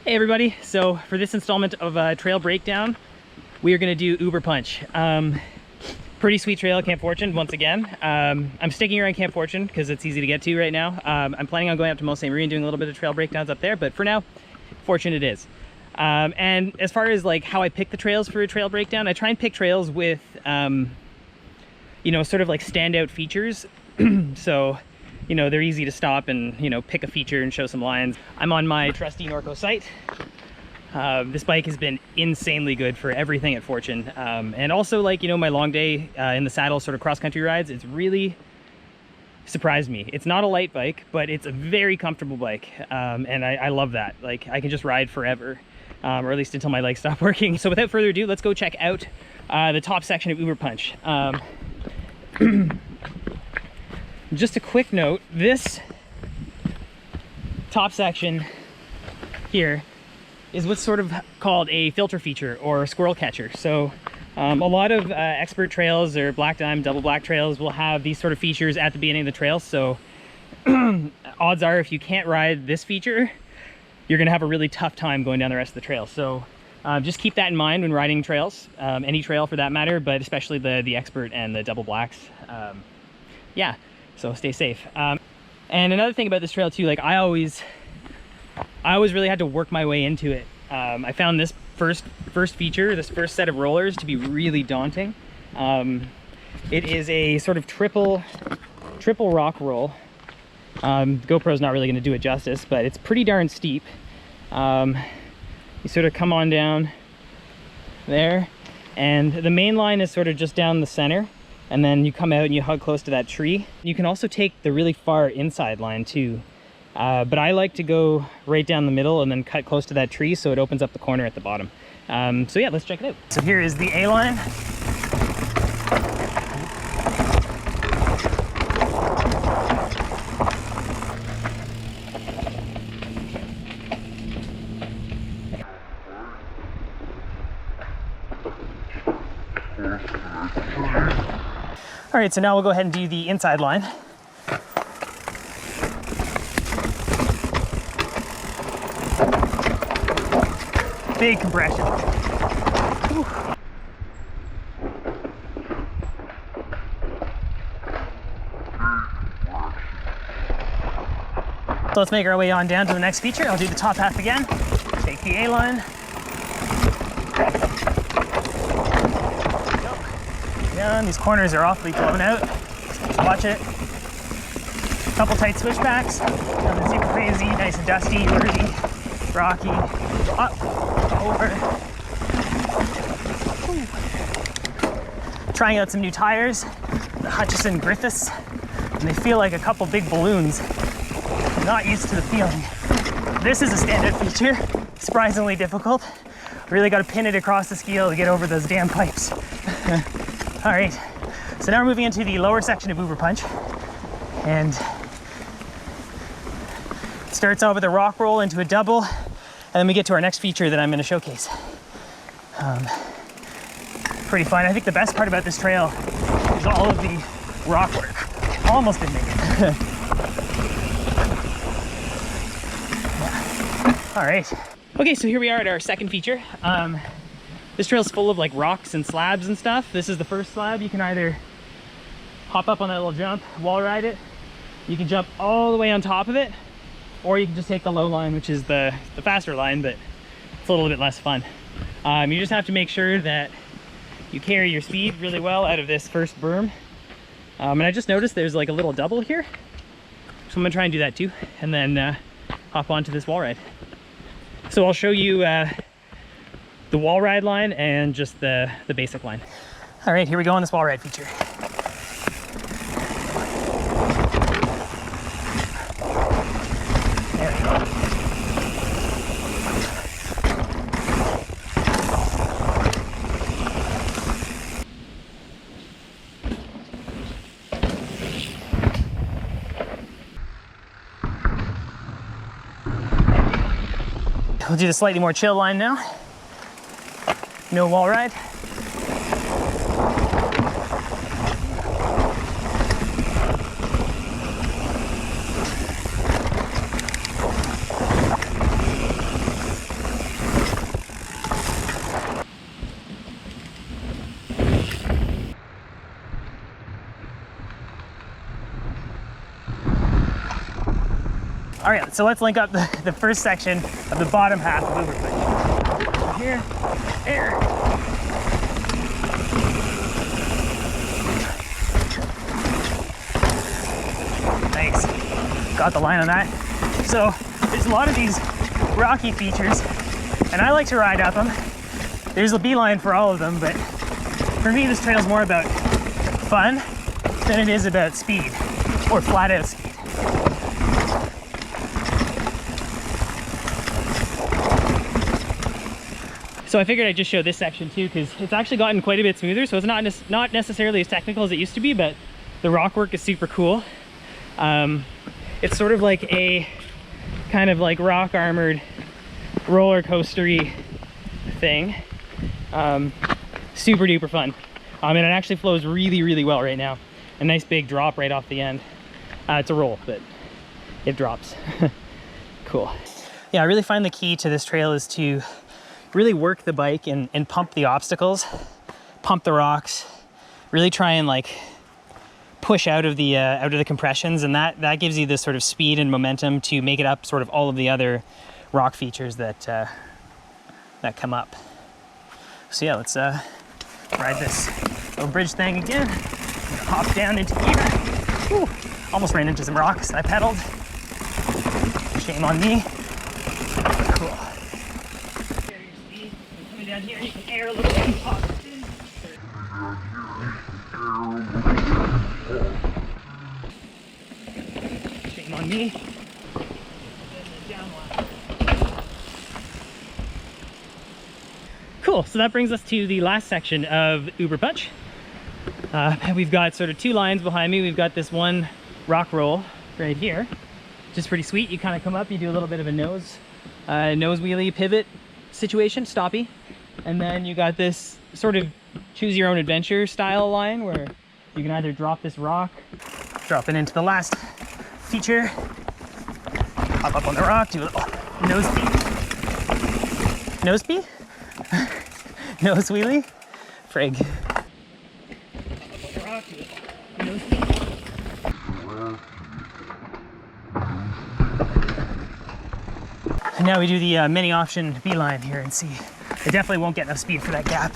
Hey everybody, so for this installment of Trail Breakdown, we are going to do Uberpunch. Pretty sweet trail at Camp Fortune once again. I'm sticking around Camp Fortune because it's easy to get to right now. I'm planning on going up to Mont Saint Marie and doing a little bit of trail breakdowns up there, but for now, Fortune it is. And as far as like how I pick the trails for a trail breakdown, I try and pick trails with, you know, sort of like standout features. So, you know, they're easy to stop and, you know, pick a feature and show some lines. I'm on my trusty Norco site. This bike has been insanely good for everything at Fortune. And also, like, you know, my long day in the saddle sort of cross-country rides, it's really surprised me. It's not a light bike, but it's a very comfortable bike. And I love that. Like, I can just ride forever, or at least until my legs stop working. So without further ado, let's go check out the top section of Uberpunch. Just a quick note, this top section here is what's sort of called a filter feature or squirrel catcher. So a lot of expert trails or black dime, double black trails will have these sort of features at the beginning of the trail. So odds are if you can't ride this feature, you're gonna have a really tough time going down the rest of the trail. So just keep that in mind when riding trails, any trail for that matter, but especially the expert and the double blacks. Yeah. So stay safe. And another thing about this trail too, like I always really had to work my way into it. I found this first feature, this first set of rollers, to be really daunting. It is a sort of triple rock roll. GoPro's not really going to do it justice, but it's pretty darn steep. You sort of come on down there, and the main line is sort of just down the center. And then you come out and you hug close to that tree. You can also take the really far inside line too. But I like to go right down the middle and then cut close to that tree so it opens up the corner at the bottom. So yeah, let's check it out. So here is the A line. All right, so now we'll go ahead and do the inside line. Big compression. Whew. So let's make our way on down to the next feature. I'll do the top half again. Take the A line. Down. These corners are awfully blown out. Watch it. Couple tight switchbacks. Nothing super crazy. Nice and dusty, dirty, rocky. Up, over. Ooh. Trying out some new tires, the Hutchison Griffiths, and they feel like a couple big balloons. I'm not used to the feeling. This is a standard feature. Surprisingly difficult. Really got to pin it across the scale to get over those damn pipes. All right, so now we're moving into the lower section of Uberpunch, and it starts out with a rock roll into a double, and then we get to our next feature that I'm going to showcase. Pretty fun. I think the best part about this trail is all of the rock work. Almost didn't make it. Yeah. All right. Okay, so here we are at our second feature. This trail's full of like rocks and slabs and stuff. This is the first slab. You can either hop up on that little jump, wall ride it. You can jump all the way on top of it, or you can just take the low line, which is the faster line, but it's a little bit less fun. You just have to make sure that you carry your speed really well out of this first berm. And I just noticed there's like a little double here. So I'm gonna try and do that too, and then hop onto this wall ride. So I'll show you the wall ride line and just the basic line. All right, here we go on this wall ride feature. There we go. We'll do the slightly more chill line now. No wall ride. All right, so let's link up the first section of the bottom half of Uberpunch. Here, there. Nice, got the line on that. So there's a lot of these rocky features, and I like to ride up them. There's a beeline for all of them, but for me, this trail is more about fun than it is about speed, or flat out speed. So I figured I'd just show this section too, because it's actually gotten quite a bit smoother. So it's not necessarily as technical as it used to be, but the rock work is super cool. It's sort of like a kind of like rock armored roller coastery thing. Super duper fun. And it actually flows really, really well right now. A nice big drop right off the end. It's a roll, but it drops. Cool. Yeah, I really find the key to this trail is to really work the bike and pump the obstacles, pump the rocks, really try and like push out of the compressions, and that gives you this sort of speed and momentum to make it up sort of all of the other rock features that come up. So yeah, let's ride this little bridge thing again. Hop down into gear. Whew. Almost ran into some rocks. I pedaled. Shame on me. Cool. Coming down here, you can air a little bit and pop it in. Shame on me. Cool, so that brings us to the last section of Uberpunch. We've got sort of two lines behind me. We've got this one rock roll right here, which is pretty sweet. You kind of come up, you do a little bit of a nose wheelie pivot situation, stoppy. And then you got this sort of choose your own adventure style line where you can either drop this rock, drop it into the last feature, hop up on the rock, do a little nose pee. Nose pee? Nose wheelie? Frig. And now we do the mini option beeline here and see. It definitely won't get enough speed for that gap.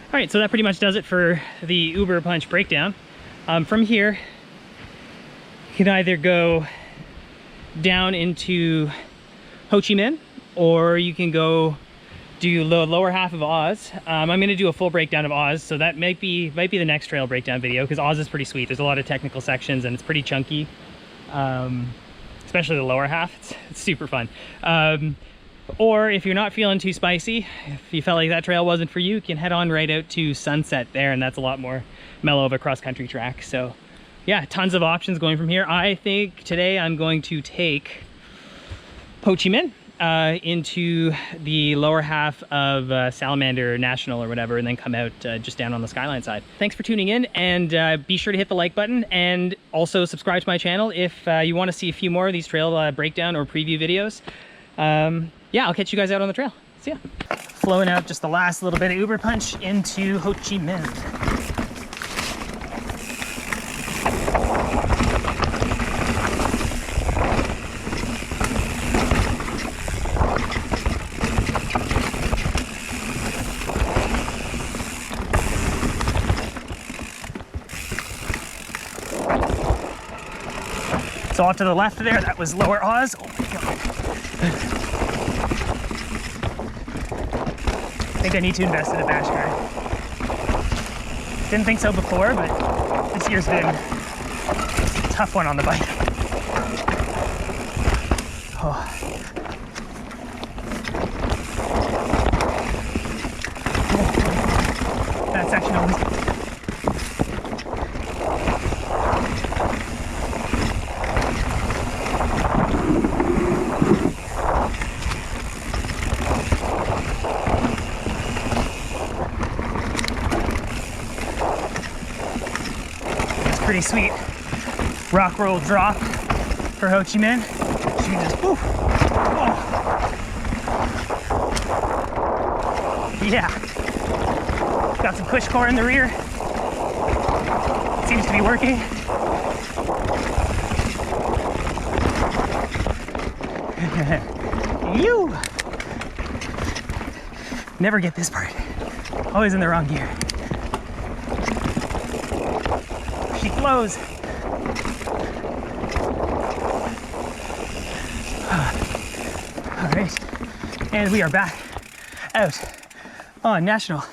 All right, so that pretty much does it for the Uberpunch breakdown. From here, you can either go down into Ho Chi Minh, or you can go do the lower half of Oz. I'm going to do a full breakdown of Oz, so that might be the next trail breakdown video, because Oz is pretty sweet. There's a lot of technical sections and it's pretty chunky, especially the lower half. It's super fun. Or if you're not feeling too spicy, if you felt like that trail wasn't for you, you can head on right out to Sunset there, and that's a lot more mellow of a cross-country track. So yeah, tons of options going from here. I think today I'm going to take Ho Chi Minh into the lower half of Salamander National or whatever, and then come out just down on the Skyline side. Thanks for tuning in, and be sure to hit the like button, and also subscribe to my channel if you want to see a few more of these trail breakdown or preview videos. Yeah, I'll catch you guys out on the trail. See ya. Flowing out just the last little bit of Uberpunch into Ho Chi Minh. So off to the left there, that was Lower Oz. Oh my God. I think I need to invest in a bash guard. Didn't think so before, but this year's been a tough one on the bike. Oh. That section always. Pretty sweet rock roll drop for Ho Chi Minh. She can just, woof. Oh. Yeah, Got some push core in the rear. Seems to be working. You never get this part. Always in the wrong gear. She flows. All right, and we are back out on National.